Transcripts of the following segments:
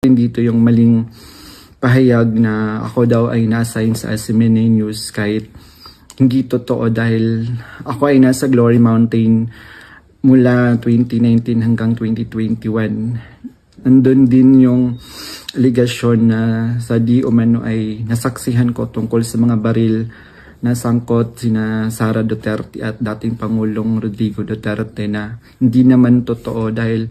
Dito yung maling pahayag na ako daw ay na-assign sa SMNA News kahit hindi totoo dahil ako ay nasa Glory Mountain mula 2019 hanggang 2021. Nandun din yung aligasyon na sa di umano ay nasaksihan ko tungkol sa mga baril na sangkot sina Sara Duterte at dating Pangulong Rodrigo Duterte na hindi naman totoo dahil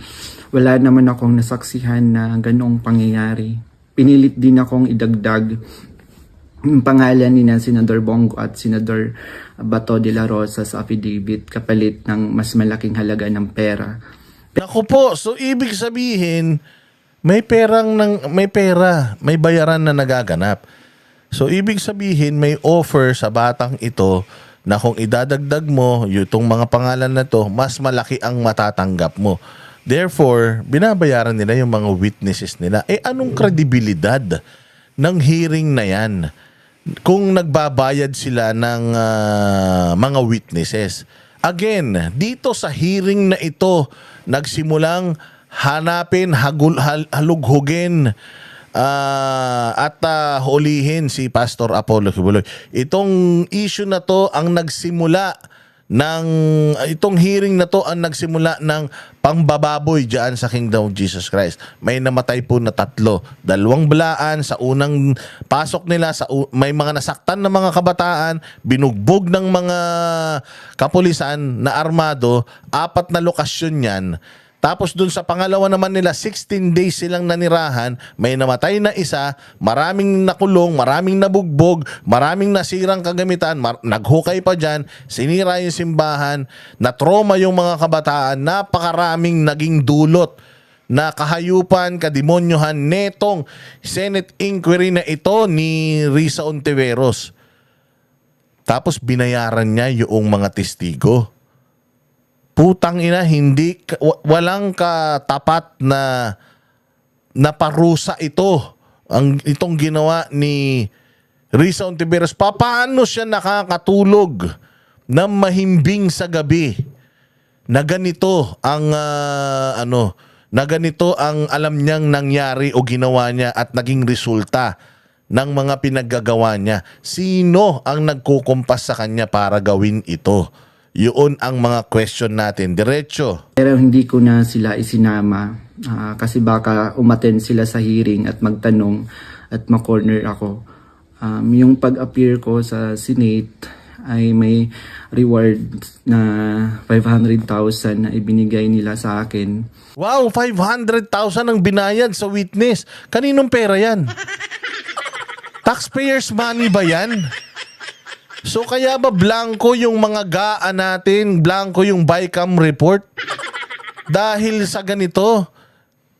wala naman akong nasaksihan na ganong pangyayari. Pinilit din akong idagdag yung pangalan ni Senador Bongo at Senador Bato de la Rosa sa affidavit kapalit ng mas malaking halaga ng pera. Naku po, so ibig sabihin may pera, may bayaran na nagaganap. So ibig sabihin may offer sa batang ito na kung idadagdag mo itong mga pangalan na to, mas malaki ang matatanggap mo. Therefore, binabayaran nila yung mga witnesses nila. Anong kredibilidad ng hearing na yan kung nagbabayad sila ng mga witnesses? Again, dito sa hearing na ito, nagsimulang hanapin, halughugin, at hulihin si Pastor Apollo Quiboloy. Itong issue na to ang nagsimula itong hearing na to ang nagsimula ng pangbababoy diyan sa Kingdom of Jesus Christ. May namatay po na 3, 2 balaan sa unang pasok nila, may mga nasaktan na mga kabataan, binugbog ng mga kapulisan na armado, 4 na lokasyon yan. Tapos dun sa pangalawa naman nila, 16 days silang nanirahan, may namatay na isa, maraming nakulong, maraming nabugbog, maraming nasirang kagamitan, naghukay pa dyan, sinira yung simbahan, na-trauma yung mga kabataan, napakaraming naging dulot na kahayupan, kademonyohan netong Senate inquiry na ito ni Risa Ontiveros. Tapos binayaran niya yung mga testigo. Putang ina, walang katapat na parusa ito. Itong ginawa ni Risa Ontiveros. Paano siya nakakatulog na mahimbing sa gabi na ganito ang na ganito ang alam niyang nangyari o ginawa niya at naging resulta ng mga pinaggagawa niya? Sino ang nagkukumpas sa kanya para gawin ito? Yun ang mga question natin. Diretso. Pero hindi ko na sila isinama kasi baka umattend sila sa hearing at magtanong at ma-corner ako. Yung pag-appear ko sa Senate ay may reward na 500,000 na ibinigay nila sa akin. Wow, 500,000 ang binayad sa witness. Kaninong pera yan? Taxpayers money ba yan? So kaya ba blanco yung mga gaan natin, blanco yung BICAM report? Dahil sa ganito,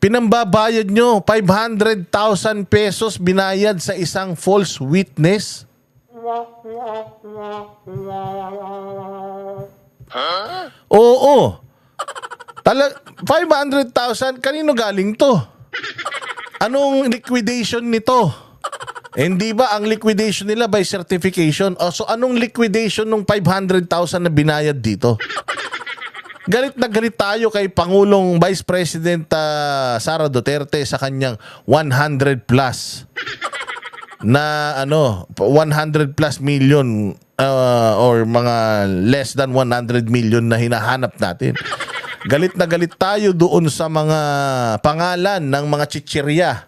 pinambabayad nyo 500,000 pesos binayad sa isang false witness? Oo. 500,000, kanino galing to? Anong liquidation nito? Hindi ba ang liquidation nila by certification? So anong liquidation ng 500,000 na binayad dito? Galit na galit tayo kay Pangulong Vice President Sara Duterte sa kanyang 100 plus na 100 plus million or mga less than 100 million na hinahanap natin. Galit na galit tayo doon sa mga pangalan ng mga chichirya.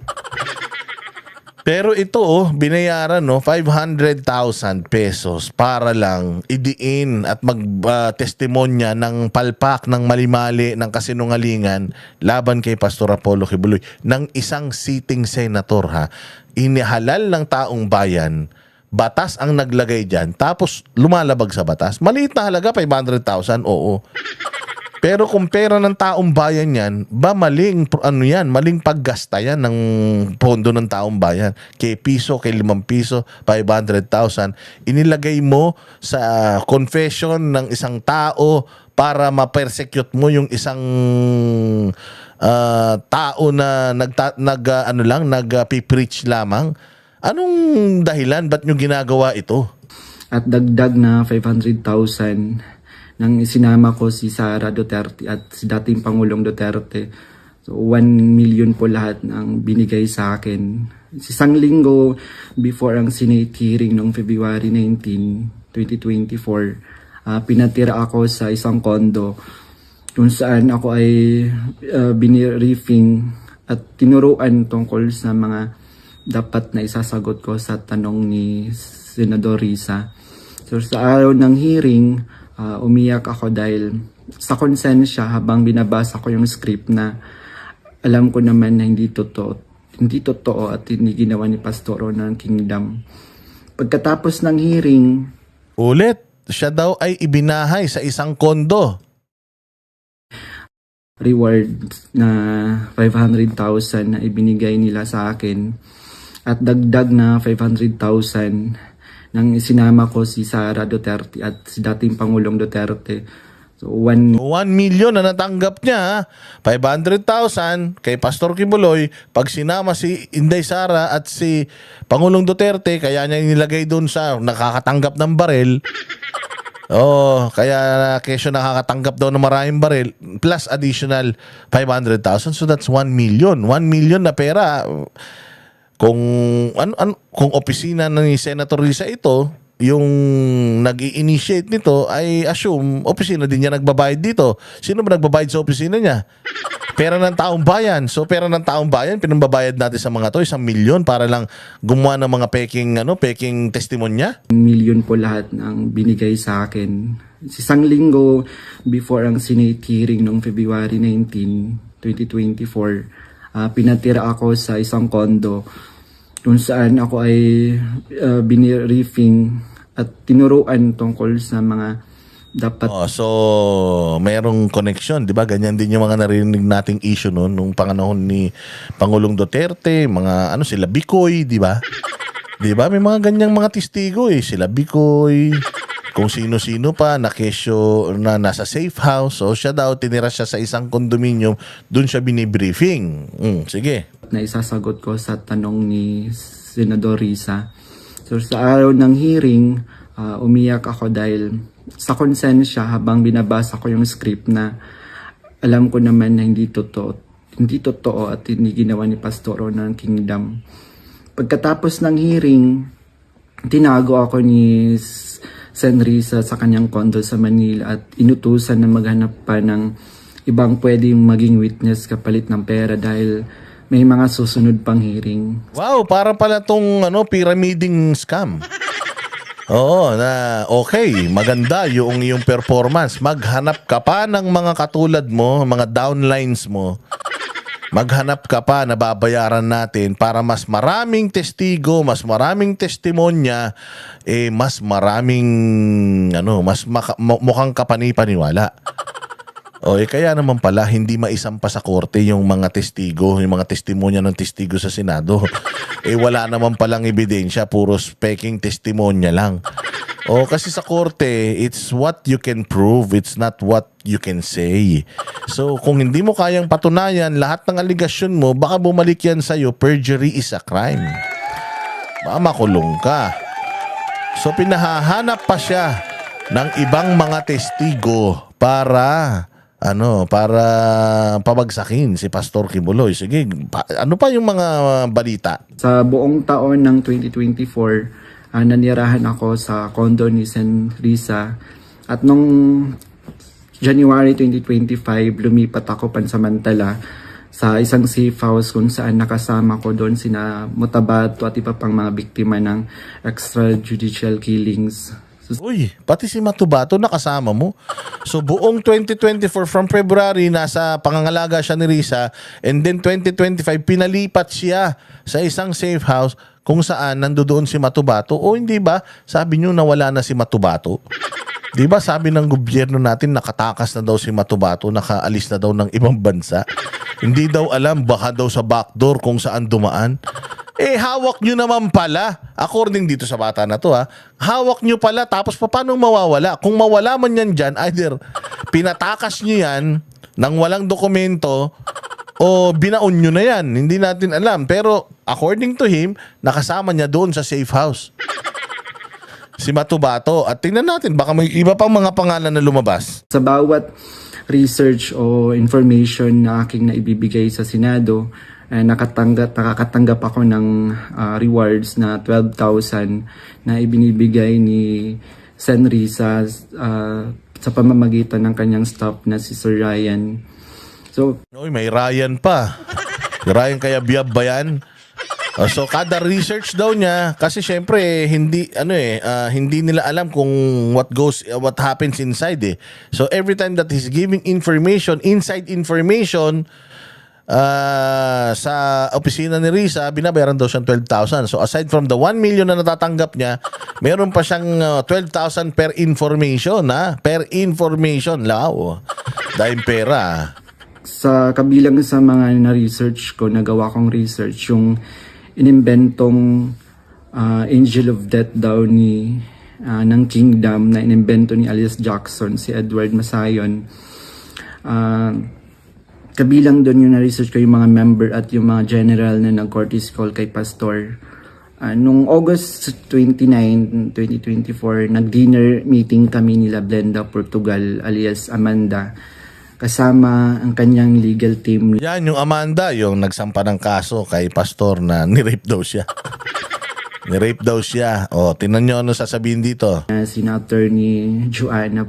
Pero ito, binayaran 500,000 pesos para lang idiin at mag-testimonya ng palpak, ng mali-mali, ng kasinungalingan laban kay Pastor Apollo Quiboloy ng isang sitting senator ha. Inihalal ng taong bayan, batas ang naglagay dyan, tapos lumalabag sa batas. Maliit na halaga, 500,000, oo. Pero kung pera ng taong bayan yan, maling maling paggasta yan ng pondo ng taong bayan. Kay piso, kay 5 piso, 500,000. Inilagay mo sa confession ng isang tao para ma-persecute mo yung isang tao na nag-preach lamang. Anong dahilan? Ba't nyo ginagawa ito? At dagdag na 500,000 nang isinama ko si Sara Duterte at si dating Pangulong Duterte So 1 million po lahat ng binigay sa akin. Isang linggo before ang Senate hearing noong February 19, 2024, pinatira ako sa isang condo kung saan ako ay biniriefing at tinuruan tungkol sa mga dapat na isasagot ko sa tanong ni Senador Risa. So sa araw ng hearing, umiyak ako dahil sa konsensya habang binabasa ko yung script na alam ko naman na hindi totoo at hindi ginawa ni Pastoro ng Kingdom. Pagkatapos ng hearing, Ulit, siya daw ay ibinahay sa isang kondo. reward na 500,000 na ibinigay nila sa akin at dagdag na 500,000 nang isinama ko si Sara Duterte at si dating Pangulong Duterte. So 1 million na natanggap niya, 500,000 kay Pastor Kibuloy. Pag sinama si Inday Sara at si Pangulong Duterte, kaya niya nilagay doon sa nakakatanggap ng barel. Kaya kesyo nakakatanggap daw ng maraming baril plus additional 500,000. So that's 1 million. 1 million na pera. Kung opisina ni Senator Risa ito, yung nag-i-initiate nito, ay assume opisina din niya nagbabayad dito. Sino ba nagbabayad sa opisina niya? Pera ng taong bayan. So pera ng taong bayan pinambabayad natin sa mga to 1 million para lang gumawa ng mga peking testimonya. 1 million po lahat ng binigay sa akin. Isang linggo before ang Senate hearing noong February 19, 2024, pinatira ako sa isang condo kung saan ako ay biniriefing at tinuruan tungkol sa mga dapat. So merong connection, 'di ba? Ganyan din yung mga narinig nating issue noon nung panganahon ni Pangulong Duterte, mga sila Bicoy, 'di ba? 'Di ba? May mga ganyang mga testigo sila Bicoy, kung sino-sino pa na kesyo na nasa safe house. So siya daw tinira siya sa isang condominium, doon siya binibriefing. Sige. Na isasagot ko sa tanong ni Senador Risa. So sa araw ng hearing, umiyak ako dahil sa konsensya habang binabasa ko yung script na alam ko naman na hindi totoo at hindi ginawa ni Pastoro ng Kingdom. Pagkatapos ng hearing, tinago ako ni Sen Risa sa kanyang condo sa Manila at inutusan na maghanap pa ng ibang pwedeng maging witness kapalit ng pera dahil may mga susunod pang hearing. Wow, para pala tong pyramiding scam. Okay, maganda yung iyong performance. Maghanap ka pa ng mga katulad mo, mga downlines mo. Maghanap ka pa na babayaran natin para mas maraming testigo, mas maraming testimonya, mas maraming mukhang kapani-paniwala. Kaya naman pala hindi maisampa sa korte yung mga testigo, yung mga testimonya ng testigo sa Senado. Wala naman palang ebidensya, puro peking testimonya lang. Kasi sa korte, it's what you can prove, it's not what you can say. So kung hindi mo kayang patunayan lahat ng aligasyon mo, baka bumalik yan sa'yo, perjury is a crime. Baka makulong ka. So pinahahanap pa siya ng ibang mga testigo para pabagsakin si Pastor Kibuloy. Sige, ano pa yung mga balita? Sa buong taon ng 2024, nanirahan ako sa condo ni Sen Risa at nung January 2025, lumipat ako pansamantala sa isang safe house kung saan nakasama ko doon sina Mutabato at iba pang mga biktima ng extrajudicial killings. Uy, pati si Matubato nakasama mo. So buong 2024 from February nasa pangangalaga siya ni Risa, and then 2025 pinalipat siya sa isang safe house kung saan nandoon si Matubato. Hindi ba? Sabi niyo nawala na si Matubato. Di ba sabi ng gobyerno natin nakatakas na daw si Matubato, nakaalis na daw ng ibang bansa. Hindi daw alam, baka daw sa backdoor kung saan dumaan. Hawak nyo naman pala. According dito sa bata na to hawak nyo pala, tapos paano mawawala? Kung mawala man yan dyan, either pinatakas nyo yan nang walang dokumento o binaon nyo na yan. Hindi natin alam. Pero according to him, nakasama niya doon sa safe house si Matubato. At tingnan natin, baka may iba pang mga pangalan na lumabas. Sa bawat research o information na aking naibibigay sa Senado, nakakatanggap ako ng rewards na 12,000 na ibinibigay ni Senri sa pamamagitan ng kanyang staff na si Sir Ryan. So, Uy, may Ryan pa. Ryan kaya biyab ba yan? So kada research daw niya kasi syempre hindi nila alam kung what happens inside eh. So every time that he's giving information, inside information sa opisina ni Risa, binabayaran daw siyang 12,000. So aside from the 1 million na natatanggap niya, meron pa siyang 12,000 per information, per information. Lao. Dahil pera. sa kabilang sa mga na-research ko, nagawa kong research, yung inimbentong Angel of Death daw ng Kingdom na inimbento ni Alias Jackson, si Edward Masayon. Kabilang doon yung na-research ko yung mga member at yung mga general na nag-courtesy call kay Pastor. Nung August 29, 2024, nag-dinner meeting kami nila Blenda Portugal alias Amanda, kasama ang kanyang legal team. Yan yung Amanda, yung nagsampa ng kaso kay Pastor na ni-rape daw siya. Ni-rape daw siya. O, tinan nyo ano sasabihin dito. Sina Attorney Joanna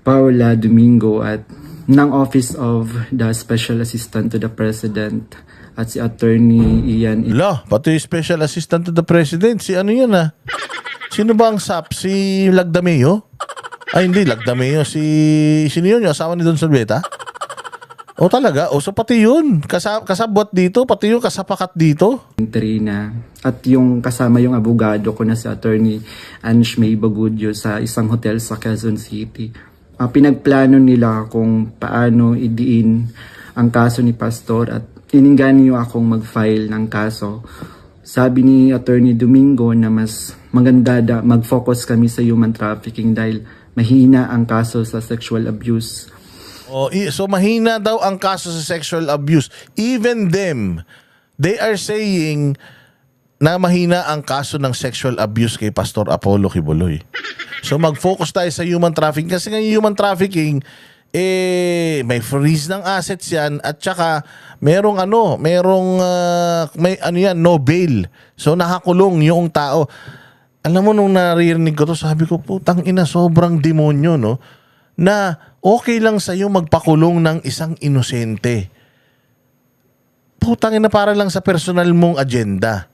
Paula Domingo at ng Office of the Special Assistant to the President at si Attorney Ian. Pati yung Special Assistant to the President, si ano yun Sino ba ang SAP? Si Lagdameo? Ay hindi, Lagdameo. Sino yun? Yung asawa ni Don Solveta? O talaga? O so pati yun. Kasabot dito, pati yung kasapakat dito. Trina. At yung kasama yung abogado ko na si Attorney Ange May Bagudyo sa isang hotel sa Quezon City. Pinagplano nila kung paano idiin ang kaso ni Pastor at ininggan niyo akong mag-file ng kaso. Sabi ni Attorney Domingo na mas maganda mag-focus kami sa human trafficking dahil mahina ang kaso sa sexual abuse. So mahina daw ang kaso sa sexual abuse. Even them, they are saying na mahina ang kaso ng sexual abuse kay Pastor Apollo Kibuloy. So mag-focus tayo sa human trafficking kasi nga yung human trafficking may freeze ng assets yan at saka merong no bail. So nakakulong yung tao. Alam mo nung naririnig ko to, sabi ko putang ina, sobrang demonyo na okay lang sa'yo magpakulong ng isang inosente. Putang ina, para lang sa personal mong agenda.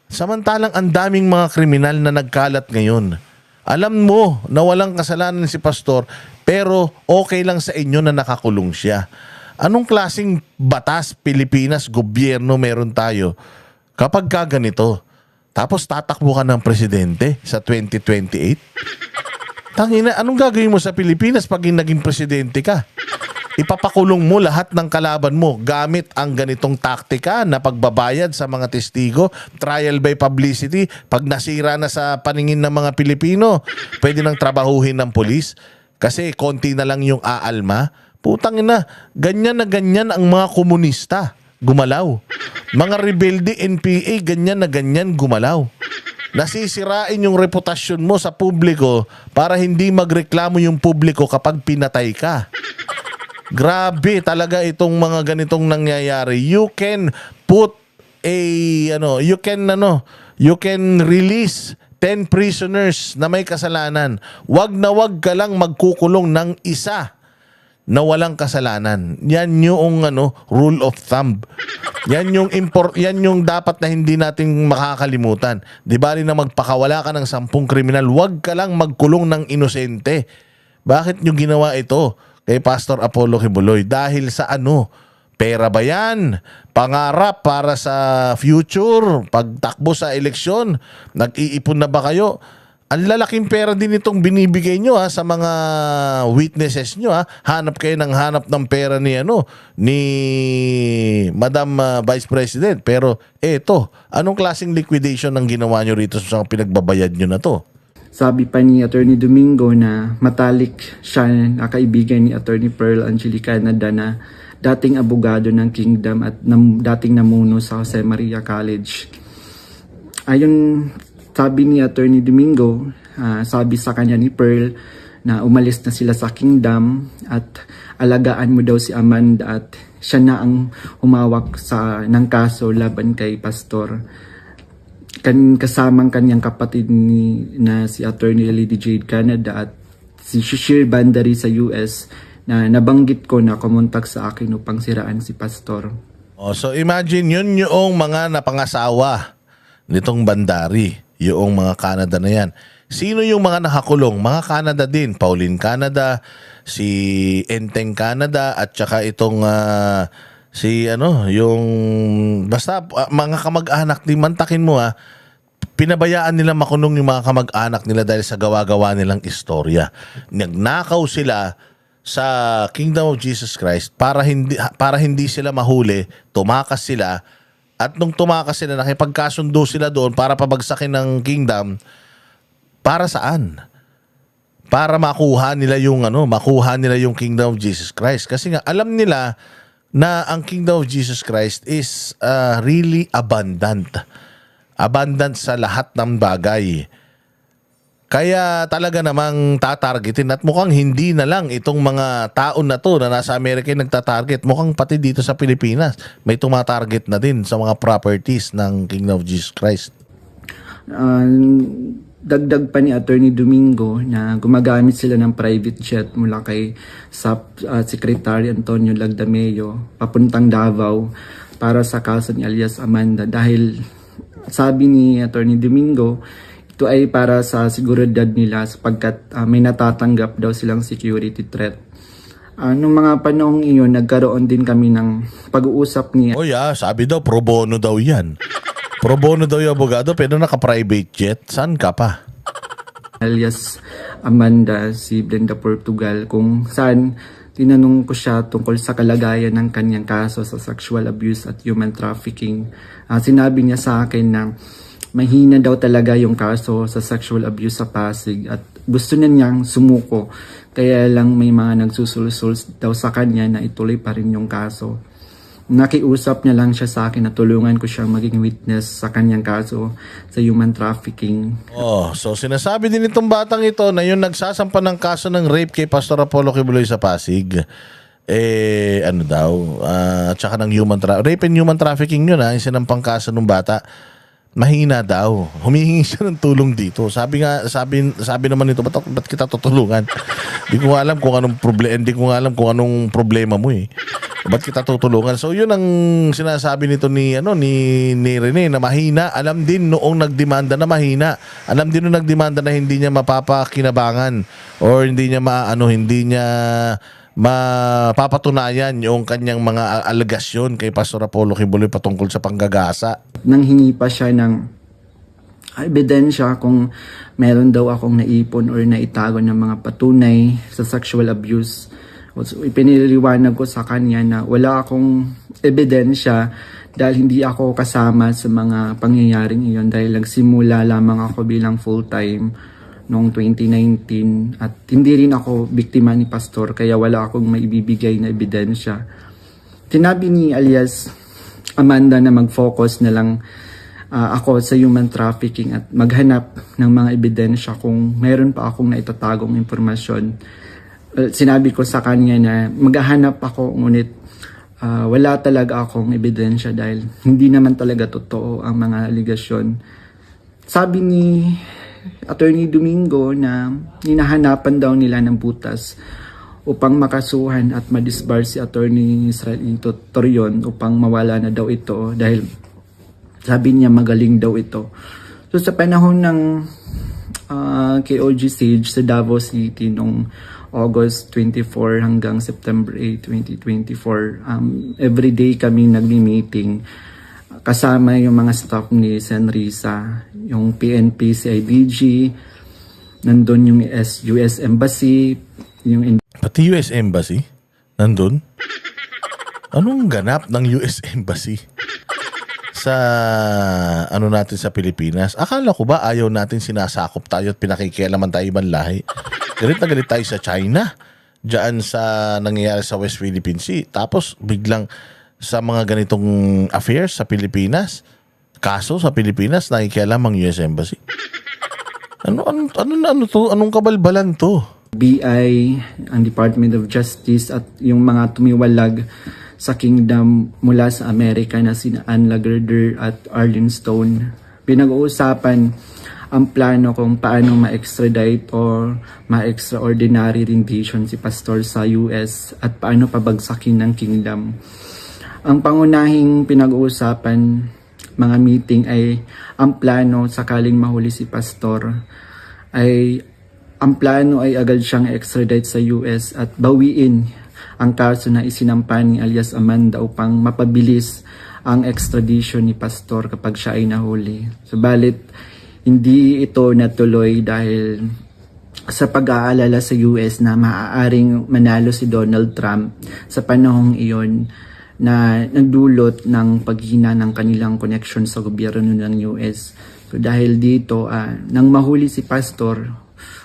Samantalang ang daming mga kriminal na nagkalat ngayon. Alam mo na walang kasalanan si Pastor, pero okay lang sa inyo na nakakulong siya. Anong klaseng batas, Pilipinas, gobyerno meron tayo kapag ganito? Tapos tatakbo ka ng presidente sa 2028? Tangina, anong gagawin mo sa Pilipinas pag naging presidente ka? Ipapakulong mo lahat ng kalaban mo gamit ang ganitong taktika na pagbabayad sa mga testigo, trial by publicity. Pag nasira na sa paningin ng mga Pilipino, pwede nang trabahuhin ng pulis kasi konti na lang yung aalma. Putang ina, ganyan na ganyan ang mga komunista. Gumalaw. Mga rebelde NPA, ganyan na ganyan gumalaw. Nasisirain yung reputasyon mo sa publiko para hindi magreklamo yung publiko kapag pinatay ka. Grabe talaga itong mga ganitong nangyayari. You can put you can release 10 prisoners na may kasalanan. Wag na wag ka lang magkukulong ng isa na walang kasalanan. Yan yung rule of thumb. Yan yung dapat na hindi natin makakalimutan. Di bali na magpakawala ka ng 10 kriminal, wag ka lang magkulong ng inosente. Bakit nyo ginawa ito kay Pastor Apollo Kibuloy? Dahil sa pera ba yan? Pangarap para sa future? Pagtakbo sa eleksyon? Nag-iipon na ba kayo? Ang lalaking pera din itong binibigay nyo sa mga witnesses nyo. Hanap kayo ng pera ni Madam Vice President. Pero anong klaseng liquidation ang ginawa nyo rito sa pinagbabayad nyo na to? Sabi pa ni Attorney Domingo na matalik siya na kaibigan ni Attorney Pearl Angelica Canada na dating abogado ng Kingdom at dating namuno sa Jose Maria College. Ayon sabi ni Attorney Domingo, sabi sa kanya ni Pearl na umalis na sila sa kingdom at alagaan mo daw si Amanda at siya na ang humawak ng kaso laban kay Pastor. Kasamang kanyang kapatid na si Attorney Lady Jade Canada at si Shishir Bandari sa US na nabanggit ko na kumontak sa akin upang siraan si Pastor. Oh, so imagine yun yung mga napangasawa nitong Bandari, yung mga Canada na yan. Sino yung mga nakakulong? Mga Canada din. Pauline Canada, si Enteng Canada, at saka itong yung basta mga kamag-anak, di mantakin mo pinabayaan nila makulong yung mga kamag-anak nila dahil sa gawa-gawa nilang istorya. Nagnakaw sila sa Kingdom of Jesus Christ para hindi sila mahuli, tumakas sila, at nung tumakas sila nakipagkasundo sila doon para pabagsakin ng kingdom. Para saan? Para makuha nila yung Kingdom of Jesus Christ. Kasi nga alam nila na ang Kingdom of Jesus Christ is really abundant. Abundant sa lahat ng bagay. Kaya talaga namang tatargetin at mukhang hindi na lang itong mga taon na to na nasa Amerika yung nagtatarget. Mukhang pati dito sa Pilipinas may tumatarget na din sa mga properties ng Kingdom of Jesus Christ. Dagdag pa ni Attorney Domingo na gumagamit sila ng private jet mula kay Secretary Antonio Lagdameo papuntang Davao para sa kaso ni alias Amanda dahil sabi ni Attorney Domingo ito ay para sa seguridad nila sapagkat may natatanggap daw silang security threat. Nung mga panahong iyon nagkaroon din kami ng pag-uusap ni sabi daw pro bono daw yan. Pro bono daw yung abogado pero naka-private jet. Saan ka pa? alias Amanda, si Brenda Portugal, kung saan tinanong ko siya tungkol sa kalagayan ng kanyang kaso sa sexual abuse at human trafficking. Sinabi niya sa akin na mahina daw talaga yung kaso sa sexual abuse sa Pasig at gusto na niyang sumuko. Kaya lang may mga nagsusulsul daw sa kanya na ituloy pa rin yung kaso. Nakiusap niya lang siya sa akin na tulungan ko siyang maging witness sa kanyang kaso sa human trafficking. So sinasabi din itong batang ito na yung nagsasampa ng kaso ng rape kay Pastor Apollo Kibuloy sa Pasig. Tsaka ng rape and human trafficking yun yung sinampang kaso ng bata. Mahina daw. Humihingi siya ng tulong dito. Sabi naman nito, ba't kita tutulungan? Hindi ko alam kung anong problema mo eh. Ba't kita tutulungan? So yun ang sinasabi nito ni Rene na mahina. Alam din noong nagdemanda na mahina. Alam din noong nagdemanda na hindi niya mapapakinabangan or hindi niya mapapatunayan yung kanyang mga alegasyon kay Pastor Apollo Kibuloy patungkol sa panggagasa. Nanghingi pa siya ng ebidensya kung meron daw akong naipon or naitago ng mga patunay sa sexual abuse. So, ipiniliwanag ko sa kanya na wala akong ebidensya dahil hindi ako kasama sa mga pangyayaring iyon dahil nagsimula lamang ako bilang full-time noong 2019 at hindi rin ako biktima ni Pastor kaya wala akong maibibigay na ebidensya. Tinabi ni alias Amanda na mag-focus na lang ako sa human trafficking at maghanap ng mga ebidensya kung meron pa akong naitatagong impormasyon. Sinabi ko sa kanya na maghahanap ako ngunit wala talaga akong ebidensya dahil hindi naman talaga totoo ang mga aligasyon. Sabi ni Attorney Domingo na hinahanapan daw nila ng butas upang makasuhan at madisbar si Attorney Israelito Torion upang mawala na daw ito dahil sabi niya magaling daw ito. So sa panahon ng KOG Sage sa Davao City noong August 24 hanggang September 8, 2024, everyday kami nagmi-meeting kasama yung mga staff ni Senrisa, yung PNP, CIDG, nandun yung US Embassy, Pati US Embassy? Nandun? Anong ganap ng US Embassy sa natin sa Pilipinas? Akala ko ba ayaw natin sinasakop tayo at pinakikialaman tayo ibang lahi? Galit na galit tayo sa China, diyan sa nangyayari sa West Philippine Sea. Tapos biglang sa mga ganitong affairs sa Pilipinas, kaso sa Pilipinas, nakikialam ang US Embassy. Anong kabalbalan to? BI, ang Department of Justice at yung mga tumiwalag sa kingdom mula sa Amerika na sina Ann Lagarder at Arlene Stone. Pinag-uusapan ang plano kung paano ma-extradite or ma-extraordinary rendition si Pastor sa US at paano pabagsakin ng kingdom. Ang pangunahing pinag-uusapan mga meeting ay ang plano sakaling mahuli si Pastor ay ang plano ay agad siyang extradite sa US at bawiin ang kaso na isinampa ni alias Amanda upang mapabilis ang extradition ni Pastor kapag siya ay nahuli. Subalit, hindi ito natuloy dahil sa pag-aalala sa US na maaaring manalo si Donald Trump sa panahong iyon na nagdulot ng paghina ng kanilang connection sa gobyerno ng US. So dahil dito, nang mahuli si Pastor,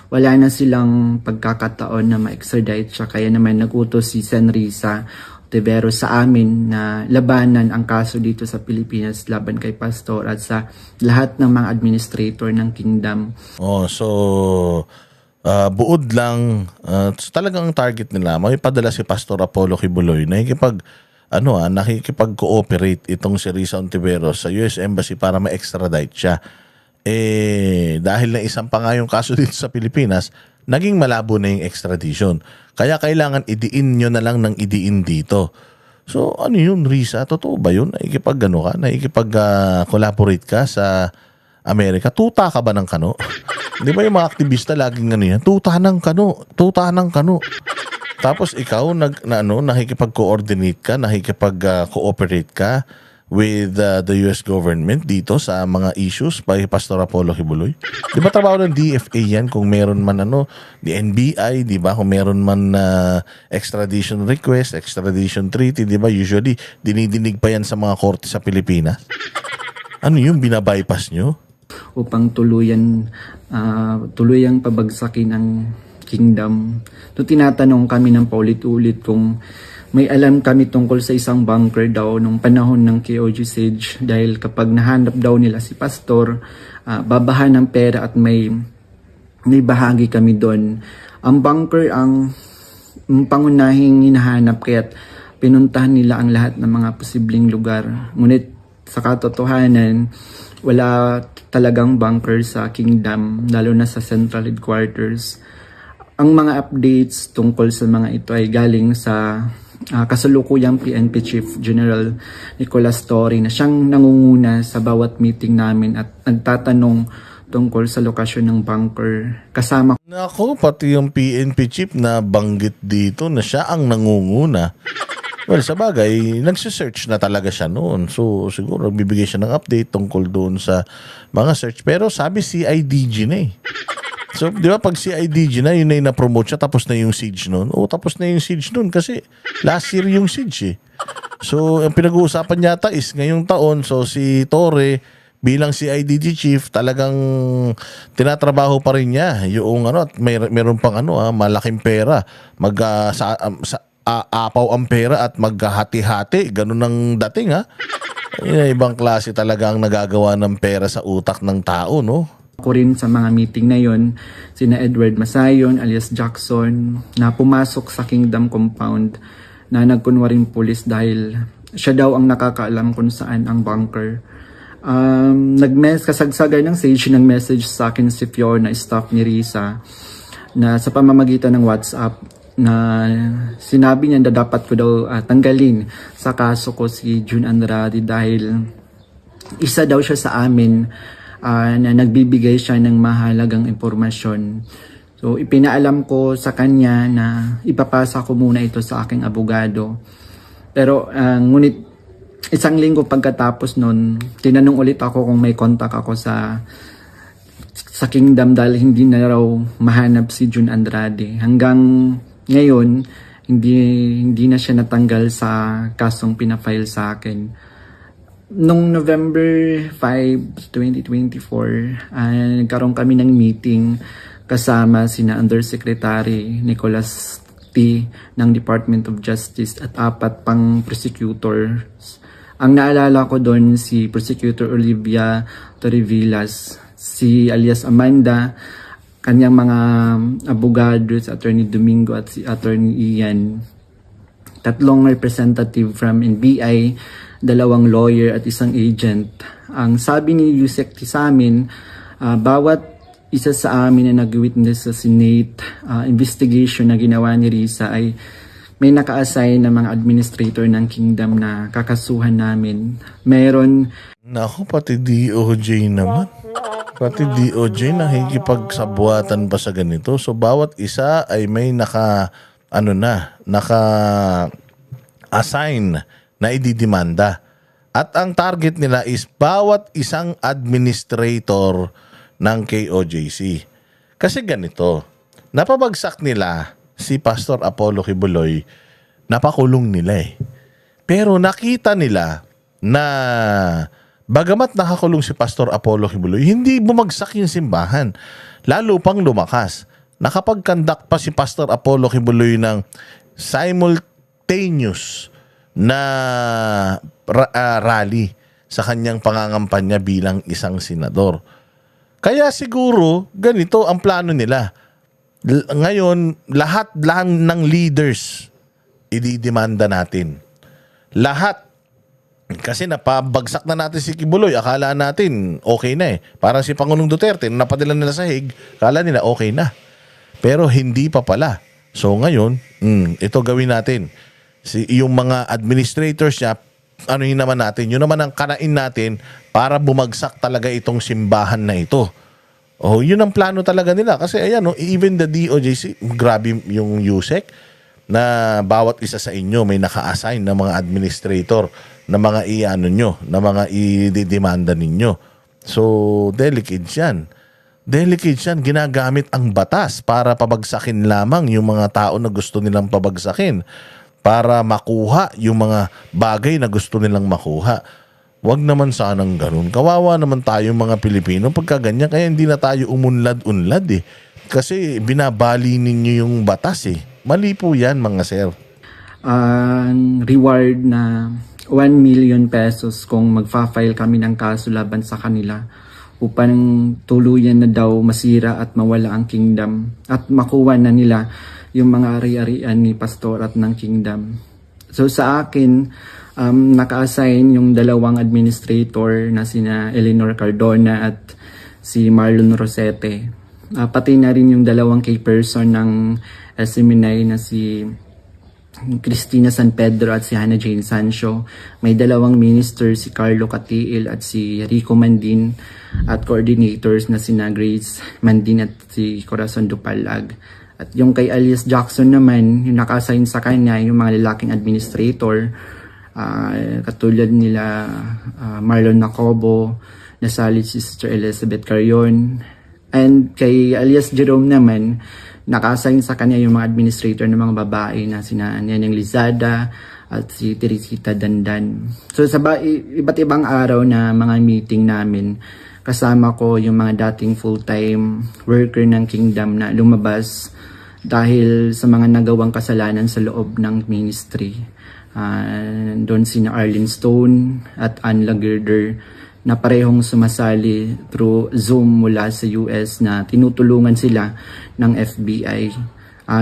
wala na silang pagkakataon na ma-extradite siya. Kaya naman nagutos si Sen. Risa Ontiveros sa amin na labanan ang kaso dito sa Pilipinas laban kay Pastor at sa lahat ng mga administrator ng kingdom. Buod lang, talagang target nila, may padala si Pastor Apollo Kibuloy na nakikipag-cooperate itong si Risa Ontiveros sa US Embassy para ma-extradite siya. Dahil na isang pa nga yung kaso dito sa Pilipinas, naging malabo na yung extradition. Kaya kailangan idiin nyo na lang ng idiin dito. So, ano yun, Risa? Totoo ba yun? Nakikipag-collaborate ka sa Amerika? Tuta ka ba ng kano? Di ba yung mga aktivista laging yan? Tuta ng kano. Tapos ikaw, nakikipag-coordinate ka, nakikipag-cooperate ka with the US government dito sa mga issues by Pastor Apollo Kibuloy. Di ba trabaho ng DFA yan kung meron man the NBI, di ba? Kung meron man extradition request, extradition treaty, di ba? Usually, dinidinig pa yan sa mga korte sa Pilipinas. Ano yung binabypass nyo? Upang tuluyang pabagsakin ang kingdom. So, tinatanong kami ng paulit-ulit kung may alam kami tungkol sa isang bunker daw nung panahon ng KOG siege dahil kapag nahanap daw nila si Pastor, babahan ng pera at may bahagi kami doon. Ang bunker ang pangunahing hinahanap kaya't pinuntahan nila ang lahat ng mga posibleng lugar. Ngunit sa katotohanan, wala talagang bunker sa kingdom, lalo na sa central headquarters. Ang mga updates tungkol sa mga ito ay galing sa kasalukuyang PNP Chief General Nicolas Torre na siyang nangunguna sa bawat meeting namin at nagtatanong tungkol sa lokasyon ng bunker. Kasama Nako, pati yung PNP Chief na banggit dito na siya ang nangunguna. Well, sa bagay, nagsisearch na talaga siya noon. So, siguro bibigay siya ng update tungkol doon sa mga search. Pero sabi CIDG na eh. So, di ba pag CIDG na, yun na yung na-promote siya, tapos na yung siege nun. O, tapos na yung siege nun kasi last year yung siege eh. So, ang pinag-uusapan yata is ngayong taon, so si Torre bilang CIDG chief, talagang tinatrabaho pa rin niya yung at meron pang malaking pera. Apaw ang pera at maghahati-hati. Ganun ang dating Ibang klase talaga ang nagagawa ng pera sa utak ng tao, no? Ako rin sa mga meeting na yon, sina Edward Masayon alias Jackson na pumasok sa Kingdom Compound na nagkunwaring pulis dahil siya daw ang nakakaalam kung saan ang bunker. Kasagsagan ng sage ng message sa akin si Fiona, staff ni Risa, na sa pamamagitan ng WhatsApp na sinabi niya na dapat ko daw tanggalin sa kaso ko si June Andrade dahil isa daw siya sa amin na nagbibigay siya ng mahalagang impormasyon. So ipinaalam ko sa kanya na ipapasa ko muna ito sa aking abogado. Pero ngunit isang linggo pagkatapos nun, tinanong ulit ako kung may contact ako sa Kingdom dahil hindi na raw mahanap si June Andrade. Hanggang ngayon, hindi na siya natanggal sa kasong pinafile sa akin. Noong November 5, 2024, nagkaroon kami ng meeting kasama sina Undersecretary Nicolas T. ng Department of Justice at 4 pang prosecutors. Ang naalala ko doon si Prosecutor Olivia Torrevillas, si alias Amanda, kanyang mga abogado, si Attorney Domingo at si Attorney Ian, 3 representative from NBI, 2 lawyer at 1 agent. Ang sabi ni Yusek sa amin, bawat isa sa amin na nag-witness sa Senate investigation na ginawa ni Risa ay may naka-assign na mga administrator ng kingdom na kakasuhan namin. Meron Naku, pati DOJ naman. Pati DOJ nakikipagsabuatan pa sa ganito. So, bawat isa ay may naka-assign na ididimanda. At ang target nila is bawat isang administrator ng KOJC. Kasi ganito, napabagsak nila si Pastor Apollo Kibuloy, napakulong nila eh. Pero nakita nila na bagamat nakakulong si Pastor Apollo Kibuloy, hindi bumagsak yung simbahan. Lalo pang lumakas. Nakapag-conduct pa si Pastor Apollo Kibuloy ng simultaneous na rally sa kanyang pangangampanya bilang isang senador. Kaya siguro, ganito ang plano nila. Ngayon, lahat ng leaders, ididemanda natin. Lahat. Kasi napabagsak na natin si Kibuloy. Akala natin okay na eh. Parang si Pangulong Duterte, napadala nila sa Hague, akala nila okay na. Pero hindi pa pala. So ngayon, ito gawin natin. Yung mga administrators niya, anuhin naman natin. Yun naman ang kanain natin para bumagsak talaga itong simbahan na ito. Oh, yun ang plano talaga nila. Kasi ayan, even the DOJ, grabe yung USEC, na bawat isa sa inyo may naka-assign na mga administrator na mga na mga ididemanda ninyo. So, delicate yan. Delicate yan. Ginagamit ang batas para pabagsakin lamang yung mga tao na gusto nilang pabagsakin, para makuha yung mga bagay na gusto nilang makuha. Wag naman sanang ganun. Kawawa naman tayo mga Pilipino pagka ganyan. Kaya hindi na tayo umunlad-unlad eh. Kasi binabali ninyo yung batas eh. Mali po yan mga sir. Reward na 1 million pesos kung magfa-file kami ng kaso laban sa kanila upang tuluyan na daw masira at mawala ang kingdom at makuha na nila yung mga ari-arian ni pastor at ng kingdom. So sa akin, naka-assign yung 2 administrator na sina Eleanor Cardona at si Marlon Rosete. Pati na rin yung 2 key person ng SMNI na si Cristina San Pedro at si Hannah Jane Sancho. May 2 minister, si Carlo Catiil at si Rico Mandin, at coordinators na sina Grace Mandin at si Corazon Dupalag. At yung kay Alias Jackson naman, yung naka-assign sa kanya, yung mga lalaking administrator, katulad nila Marlon Nacobo, nasali si Sister Elizabeth Carion. And kay Alias Jerome naman, naka-assign sa kanya yung mga administrator ng mga babae na sina Neneng Lizada at si Teresita Dandan. So sa iba't ibang araw na mga meeting namin, kasama ko yung mga dating full-time worker ng kingdom na lumabas dahil sa mga nagawang kasalanan sa loob ng ministry. Doon sina Arlene Stone at Ann Lagerder na parehong sumasali through Zoom mula sa US na tinutulungan sila ng FBI.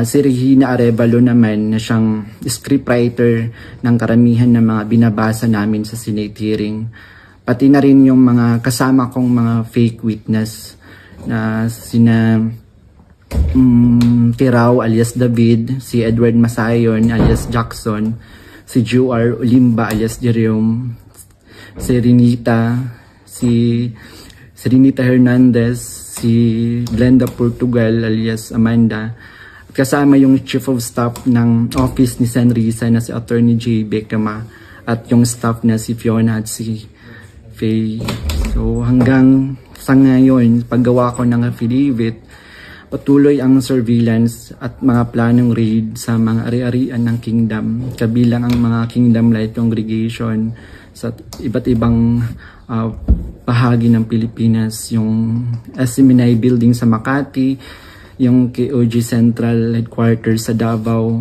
Si Regina Arevalo naman na siyang scriptwriter ng karamihan ng mga binabasa namin sa Senate hearing. Pati na rin yung mga kasama kong mga fake witness na sina Tirao alias David, si Edward Masayon alias Jackson, si Juar Olimba alias Jerome, si Renita Hernandez, si Glenda Portugal alias Amanda, kasama yung Chief of Staff ng Office ni Sen. Risa na si Attorney J. Becama at yung staff na si Fiona at si Faye. So hanggang sa ngayon, paggawa ko ng affidavit, patuloy ang surveillance at mga planong raid sa mga ari-arian ng kingdom, kabilang ang mga Kingdom Light Congregation sa iba't ibang bahagi ng Pilipinas, yung SMNI building sa Makati, yung KOG Central Headquarters sa Davao.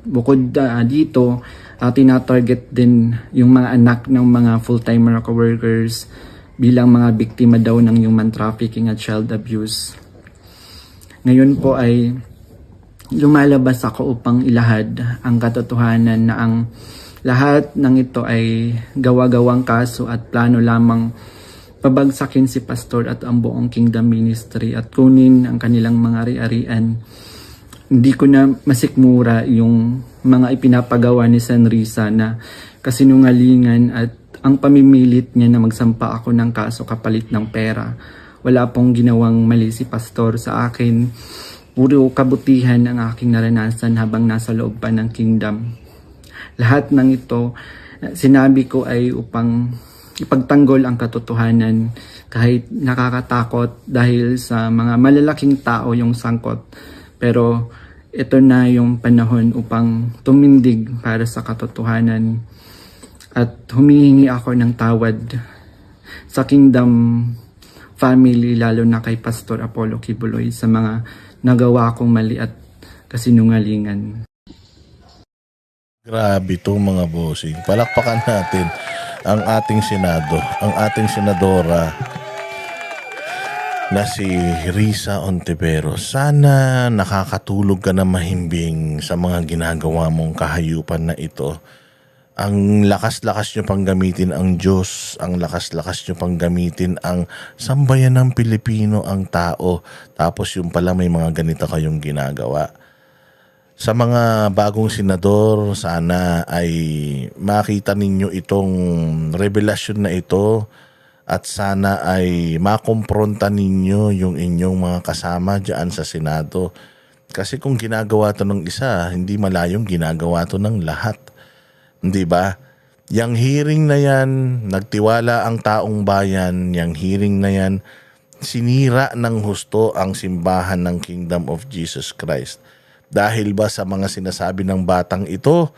Bukod dito, tinatarget din yung mga anak ng mga full-time workers bilang mga biktima daw ng human trafficking at child abuse. Ngayon po ay lumalabas ako upang ilahad ang katotohanan na ang lahat ng ito ay gawa-gawang kaso at plano lamang pabagsakin si pastor at ang buong kingdom ministry at kunin ang kanilang mga ari-arian. Hindi ko na masikmura yung mga ipinapagawa ni Sen. Risa na kasinungalingan at ang pamimilit niya na magsampa ako ng kaso kapalit ng pera. Wala pong ginawang mali si pastor sa akin. Puro kabutihan ang aking naranasan habang nasa loob pa ng kingdom. Lahat ng ito, sinabi ko ay upang ipagtanggol ang katotohanan kahit nakakatakot dahil sa mga malalaking tao yung sangkot. Pero ito na yung panahon upang tumindig para sa katotohanan at humihingi ako ng tawad sa kingdom family, lalo na kay Pastor Apollo Kibuloy sa mga nagawa kong mali at kasinungalingan. Grabe to mga bossing. Palakpakan natin ang ating Senado, ang ating senadora na si Risa Ontiveros. Sana nakakatulog ka na mahimbing sa mga ginagawa mong kahayupan na ito. Ang lakas-lakas nyo pang gamitin ang Diyos, ang lakas-lakas nyo pang gamitin ang sambayan ng Pilipino, ang tao. Tapos yung pala may mga ganito kayong ginagawa. Sa mga bagong senador, sana ay makita ninyo itong revelasyon na ito at sana ay makompronta ninyo yung inyong mga kasama dyan sa Senado. Kasi kung ginagawa to ng isa, hindi malayong ginagawa to ng lahat. Hindi ba? Yang hearing na yan, nagtiwala ang taong bayan, yang hearing na yan, sinira ng husto ang simbahan ng Kingdom of Jesus Christ. Dahil ba sa mga sinasabi ng batang ito,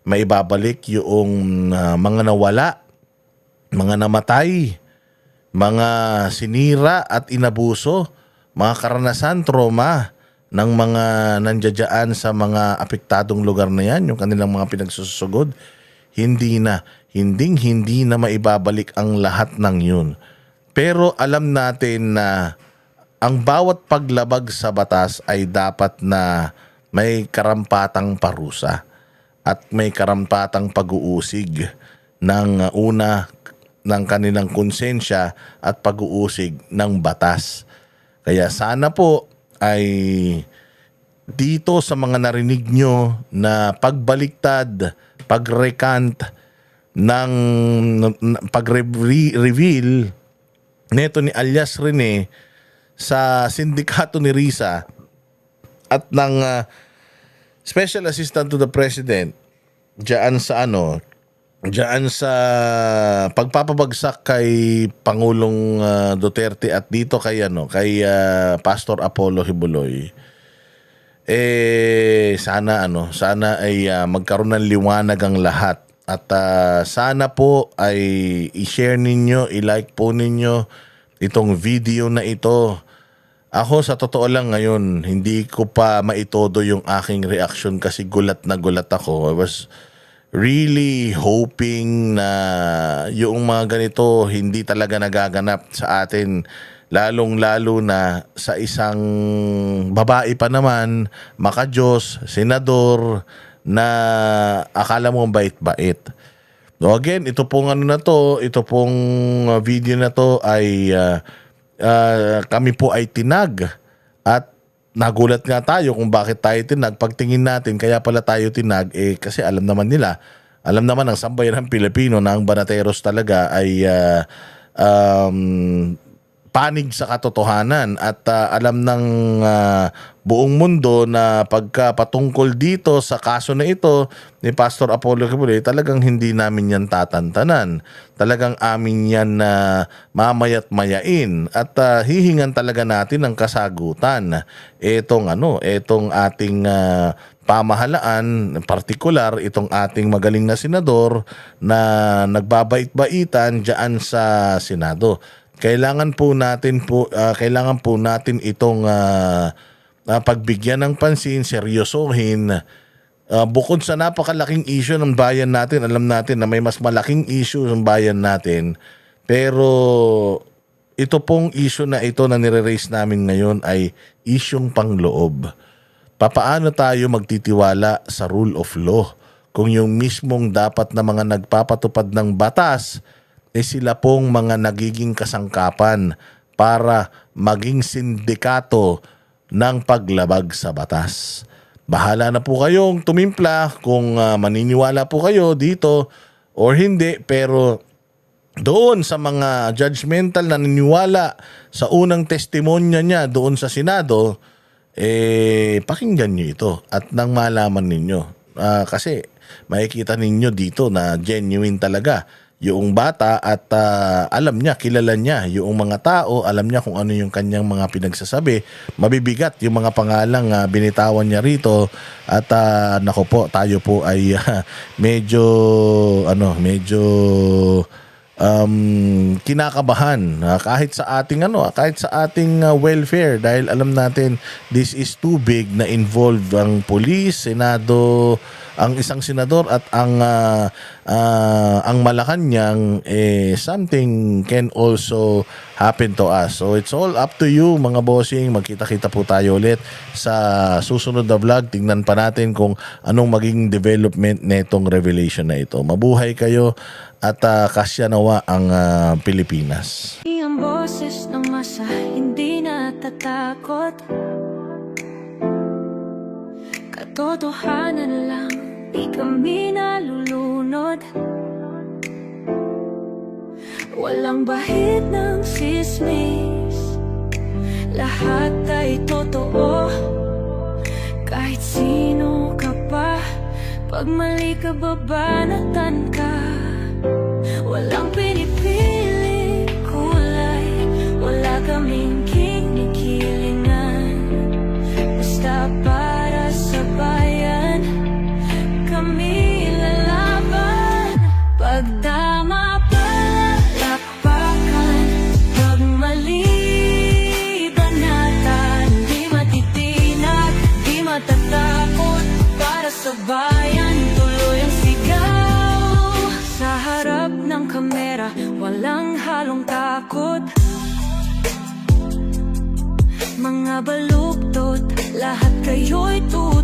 may babalik yung mga nawala, mga namatay, mga sinira at inabuso, mga karanasan, trauma ng mga nandiyadyaan sa mga apektadong lugar na yan, yung kanilang mga pinagsusugod, hindi na maibabalik ang lahat ng yun. Pero alam natin na ang bawat paglabag sa batas ay dapat na may karampatang parusa at may karampatang pag-uusig ng una ng kanilang konsensya at pag-uusig ng batas. Kaya sana po ay dito sa mga narinig nyo na pagbaliktad, pag-recant ng pag-reveal neto ni alias Rene sa sindikato ni Risa at ng Special Assistant to the President diyan sa pagpapabagsak kay Pangulong Duterte at dito kay Pastor Apollo Kibuloy. Sana ay magkaroon ng liwanag ang lahat at sana po ay i-share ninyo, i-like po ninyo itong video na ito. Ako sa totoo lang ngayon, hindi ko pa maitodo yung aking reaction kasi gulat na gulat ako. I was really hoping na yung mga ganito hindi talaga nagaganap sa atin. Lalong-lalo na sa isang babae pa naman, maka-Diyos, senador, na akala mo bait-bait. So again, ito pong video na to ay kami po ay tinag at nagulat nga tayo kung bakit tayo tinag. Pagtingin natin, kaya pala tayo tinag, kasi alam naman ng sambayan ng Pilipino na ang Banateros talaga ay panig sa katotohanan at alam ng buong mundo na pagkapatungkol dito sa kaso na ito ni Pastor Apollo Kibuloy, talagang hindi namin yan tatantanan. Talagang amin yan na mamayat mayain at hihingan talaga natin ng kasagutan. Etong ating pamahalaan, partikular itong ating magaling na senador na nagbabait-baitan diyan sa Senado. Kailangan po natin itong pagbigyan ng pansin, seryosohin. Bukod sa napakalaking issue ng bayan natin, alam natin na may mas malaking issue ng bayan natin. Pero ito pong issue na ito na nire-raise namin ngayon ay isyung pangloob. Papaano tayo magtitiwala sa rule of law kung yung mismong dapat na mga nagpapatupad ng batas sila pong mga nagiging kasangkapan para maging sindikato ng paglabag sa batas. Bahala na po kayong tumimpla kung maniniwala po kayo dito or hindi, pero doon sa mga judgmental na naniniwala sa unang testimonya niya doon sa Senado, pakinggan nyo ito at nang malaman ninyo. Kasi makikita ninyo dito na genuine talaga yung bata at alam niya, kilala niya yung mga tao, alam niya kung ano yung kanyang mga pinagsasabi. Mabibigat yung mga pangalang binitawan niya rito at nako po, tayo po ay medyo kinakabahan kahit sa ating welfare, dahil alam natin this is too big na involved ang police, Senado, ang isang senador at ang Malacanang. Something can also happen to us. So it's all up to you mga bossing. Magkita-kita po tayo ulit sa susunod na vlog. Tingnan pa natin kung anong maging development netong revelation na ito. Mabuhay kayo at kasya nawa ang Pilipinas. Ang boses ng masa hindi natatakot, katotohanan lang, di kami nalulunod. Walang bahid ng sismis, lahat ay totoo. Kahit sino ka pa, pag mali ka babanatan ka. Walang pinipili kulay, wala kaming kinikilingan. Basta para sa bayan, kami lalaban. Pagdama palakpakan, pag mali banatan. Di matitinag, di matatakot, para sa bayan tuloy ang sigaw. Sa harap ng kamera, walang halong takot. Mga baluktot, lahat kayo'y tutok.